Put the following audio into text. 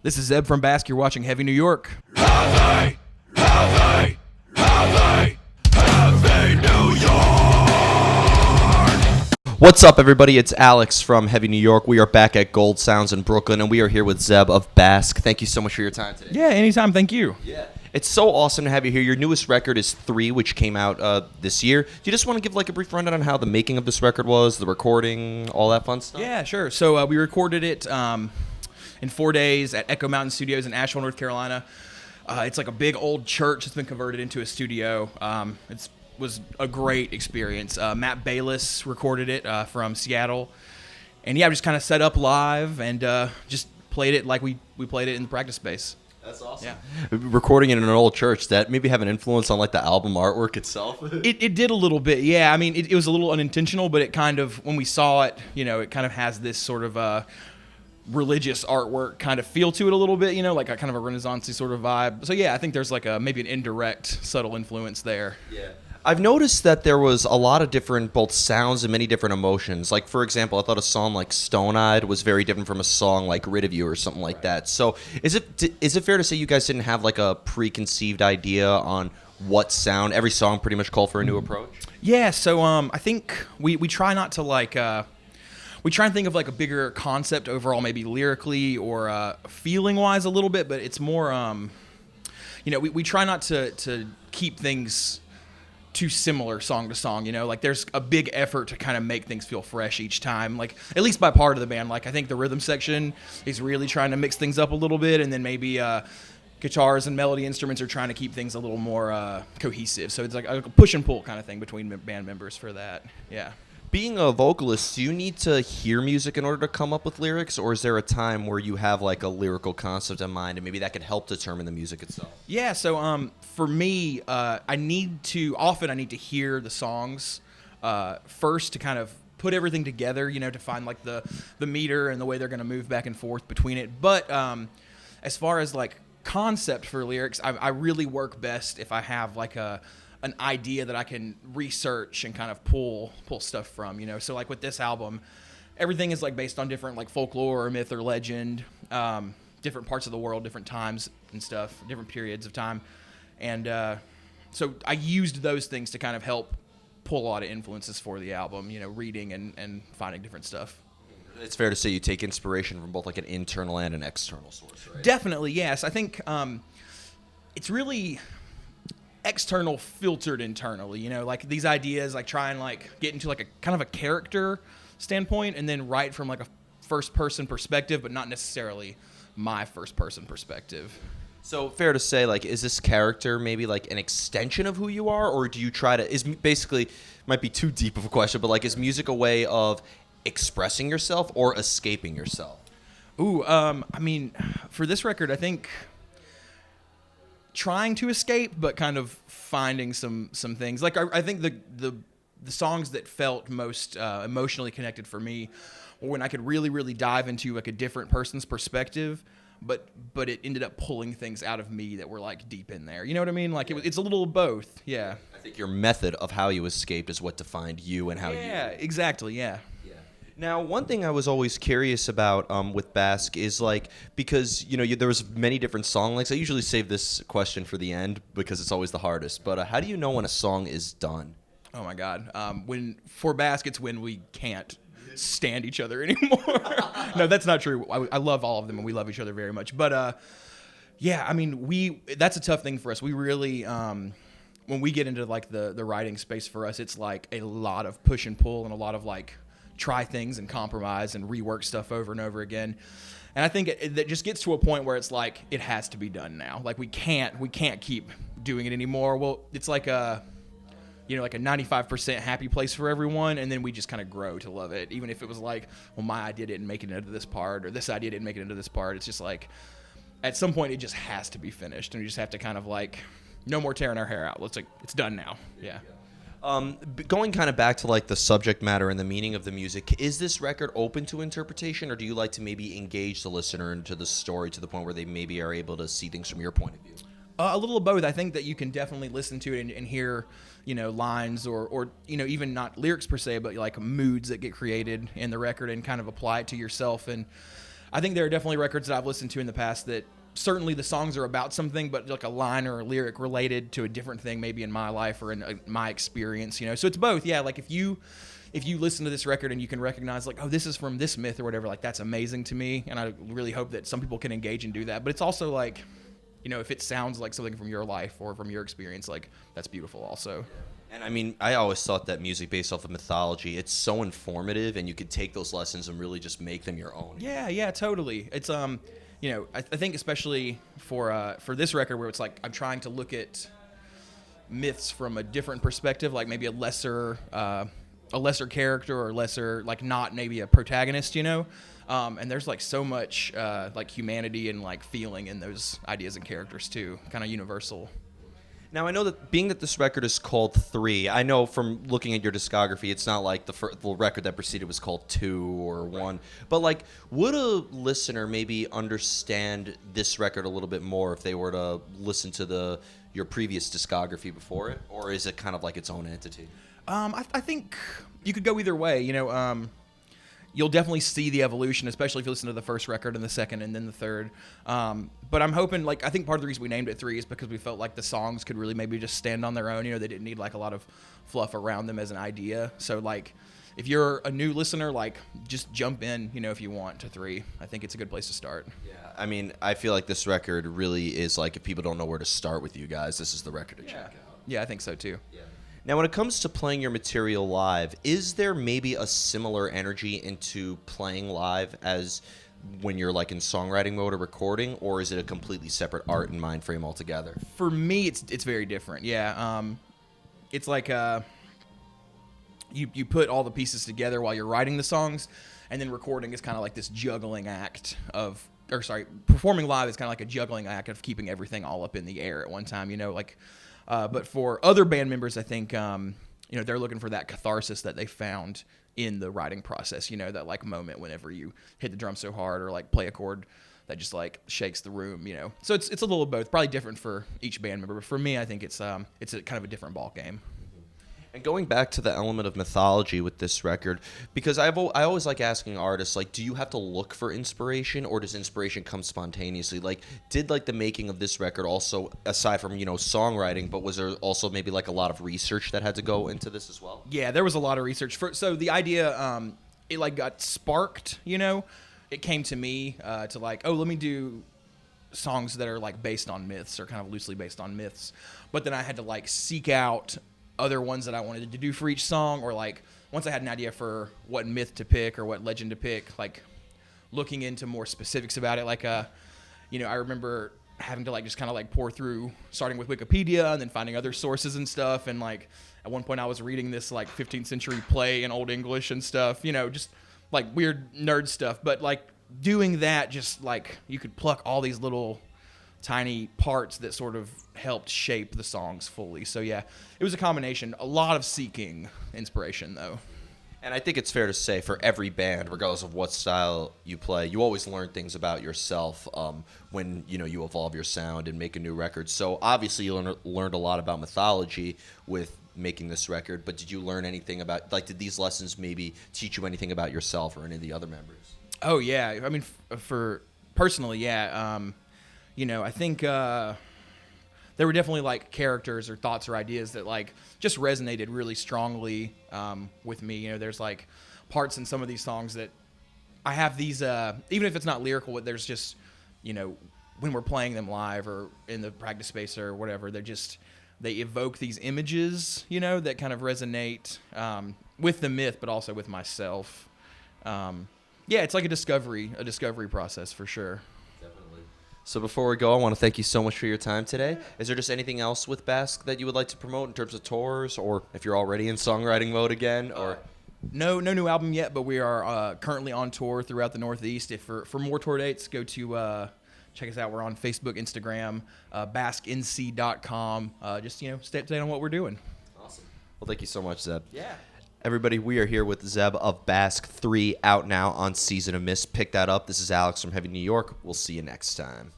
This is Zeb from Bask. You're watching Heavy New York. Heavy New York! What's up, everybody? It's Alex from Heavy New York. We are back at Gold Sounds in Brooklyn, and we are here with Zeb of Bask. Thank you so much for your time today. Yeah, anytime. Thank you. Yeah. It's so awesome to have you here. Your newest record is 3, which came out this year. Do you just want to give like a brief rundown on how the making of this record was, the recording, all that fun stuff? Yeah, sure. So we recorded it in 4 days at Echo Mountain Studios in Asheville, North Carolina. It's like a big old church that's been converted into a studio. It was a great experience. Matt Bayless recorded it from Seattle. And yeah, we just kind of set up live and just played it like we played it in the practice space. That's awesome. Yeah. Recording it in an old church, that maybe have an influence on like the album artwork itself? It did a little bit, yeah. I mean, it was a little unintentional, but it kind of, when we saw it, it kind of has this sort of religious artwork kind of feel to it a little bit, like a kind of a Renaissance-y sort of vibe. So yeah, I think there's like maybe an indirect, subtle influence there. Yeah. I've noticed that there was a lot of different both sounds and many different emotions. Like, for example, I thought a song like Stone-Eyed was very different from a song like Rid of You or something like that. So is it fair to say you guys didn't have like a preconceived idea on what sound? Every song pretty much called for a new approach? Yeah, so I think we try not to like... we try and think of like a bigger concept overall, maybe lyrically or feeling-wise a little bit, but it's more... we try not to keep things too similar song to song, like there's a big effort to kind of make things feel fresh each time, like at least by part of the band. Like I think the rhythm section is really trying to mix things up a little bit, and then maybe guitars and melody instruments are trying to keep things a little more cohesive. So it's like a push and pull kind of thing between band members for that. Yeah. Being a vocalist, do you need to hear music in order to come up with lyrics, or is there a time where you have like a lyrical concept in mind and maybe that could help determine the music itself? Yeah, so for me, I need to hear the songs first to kind of put everything together, to find like the meter and the way they're going to move back and forth between it. But as far as like concept for lyrics, I really work best if I have like an idea that I can research and kind of pull stuff from, So like with this album, everything is like based on different like folklore or myth or legend, different parts of the world, different times and stuff, different periods of time. And so I used those things to kind of help pull a lot of influences for the album, reading and finding different stuff. It's fair to say you take inspiration from both like an internal and an external source, right? Definitely, yes. I think it's really external filtered internally, like these ideas, like try and like get into like a kind of a character standpoint and then write from like a first person perspective, but not necessarily my first person perspective. So fair to say, like, is this character maybe like an extension of who you are, or do you try to, is basically, might be too deep of a question, but like, is music a way of expressing yourself or escaping yourself? Ooh, I mean, for this record, I think trying to escape, but kind of finding some things. Like I think the songs that felt most emotionally connected for me were when I could really, really dive into like a different person's perspective, but it ended up pulling things out of me that were like deep in there. You know what I mean? Like it's a little of both. Yeah. I think your method of how you escaped is what defined you and how you. Yeah, exactly. Yeah. Now, one thing I was always curious about with Bask is like, because, there was many different song lengths. I usually save this question for the end because it's always the hardest. But how do you know when a song is done? Oh, my God. For Bask, it's when we can't stand each other anymore. No, that's not true. I love all of them, and we love each other very much. But, yeah, I mean, that's a tough thing for us. We really... when we get into, like, the writing space for us, it's, like, a lot of push and pull and a lot of, like, try things and compromise and rework stuff over and over again. And I think it just gets to a point where it's like it has to be done now. Like we can't keep doing it anymore. Well, it's like a 95% happy place for everyone, and then we just kind of grow to love it. Even if it was like, well, my idea didn't make it into this part, or this idea didn't make it into this part. It's just like at some point it just has to be finished, and we just have to kind of like no more tearing our hair out. It's done now. Yeah. Going kind of back to like the subject matter and the meaning of the music, is this record open to interpretation, or do you like to maybe engage the listener into the story to the point where they maybe are able to see things from your point of view? A little of both. I think that you can definitely listen to it and hear, lines or even not lyrics per se, but like moods that get created in the record and kind of apply it to yourself. And I think there are definitely records that I've listened to in the past that certainly the songs are about something, but like a line or a lyric related to a different thing, maybe in my life or in my experience, you know. So it's both, yeah. Like if you listen to this record and you can recognize like, oh, this is from this myth or whatever, like that's amazing to me, and I really hope that some people can engage and do that. But it's also like, you know, if it sounds like something from your life or from your experience, like that's beautiful also. And I mean, I always thought that music based off of mythology, it's so informative, and you could take those lessons and really just make them your own. Yeah, totally. It's you know, I think especially for this record where it's like I'm trying to look at myths from a different perspective, like maybe a lesser character or lesser, like not maybe a protagonist, you know. And there's like so much like humanity and like feeling in those ideas and characters too, kind of universal. Now, I know that being that this record is called 3, I know from looking at your discography, it's not like the record that preceded was called 2 or 1. But, like, would a listener maybe understand this record a little bit more if they were to listen to your previous discography before it? Or is it kind of like its own entity? I think you could go either way, you know. You'll definitely see the evolution, especially if you listen to the first record and the second and then the third. But I'm hoping, like, I think part of the reason we named it 3 is because we felt like the songs could really maybe just stand on their own. You know, they didn't need like a lot of fluff around them as an idea. So like, if you're a new listener, like, just jump in, you know, if you want to 3. I think it's a good place to start. Yeah, I mean, I feel like this record really is like, if people don't know where to start with you guys, this is the record to check out. Yeah, I think so too. Yeah. Now, when it comes to playing your material live, is there maybe a similar energy into playing live as when you're like in songwriting mode or recording, or is it a completely separate art and mind frame altogether? For me, it's very different. Yeah, it's like you put all the pieces together while you're writing the songs, and then recording is kind of like this juggling act of, or sorry, performing live is kind of like a juggling act of keeping everything all up in the air at one time. You know, like. But for other band members, I think, you know, they're looking for that catharsis that they found in the writing process, you know, that like moment whenever you hit the drum so hard or like play a chord that just like shakes the room, you know. So it's a little of both, probably different for each band member. But for me, I think it's a kind of a different ball game. And going back to the element of mythology with this record, because I always like asking artists, like, do you have to look for inspiration, or does inspiration come spontaneously? Like, did like the making of this record also, aside from, you know, songwriting, but was there also maybe like a lot of research that had to go into this as well? Yeah, there was a lot of research. So the idea, it like got sparked, you know. It came to me to like, oh, let me do songs that are like based on myths or kind of loosely based on myths. But then I had to like seek out other ones that I wanted to do for each song, or like once I had an idea for what myth to pick or what legend to pick, like looking into more specifics about it. Like, you know, I remember having to like just kind of like pour through, starting with Wikipedia and then finding other sources and stuff. And like at one point I was reading this like 15th century play in Old English and stuff, you know, just like weird nerd stuff. But like doing that, just like you could pluck all these little tiny parts that sort of helped shape the songs fully. So yeah, it was a combination, a lot of seeking inspiration though. And I think it's fair to say for every band, regardless of what style you play, you always learn things about yourself when, you know, you evolve your sound and make a new record. So obviously you learned a lot about mythology with making this record, but did you learn anything about, like, did these lessons maybe teach you anything about yourself or any of the other members? Oh yeah, I mean, for personally, yeah. You know, I think there were definitely like characters or thoughts or ideas that like just resonated really strongly with me. You know, there's like parts in some of these songs that I have these, even if it's not lyrical, there's just, you know, when we're playing them live or in the practice space or whatever, they evoke these images, you know, that kind of resonate with the myth, but also with myself. Yeah, it's like a discovery process for sure. So before we go, I want to thank you so much for your time today. Is there just anything else with Bask that you would like to promote in terms of tours, or if you're already in songwriting mode again? Or No new album yet, but we are currently on tour throughout the Northeast. If for more tour dates, go to check us out. We're on Facebook, Instagram, basknc.com. Just, you know, stay up to date on what we're doing. Awesome. Well, thank you so much, Zeb. Yeah. Everybody, we are here with Zeb of Bask 3, out now on Season of Mist. Pick that up. This is Alex from Heavy New York. We'll see you next time.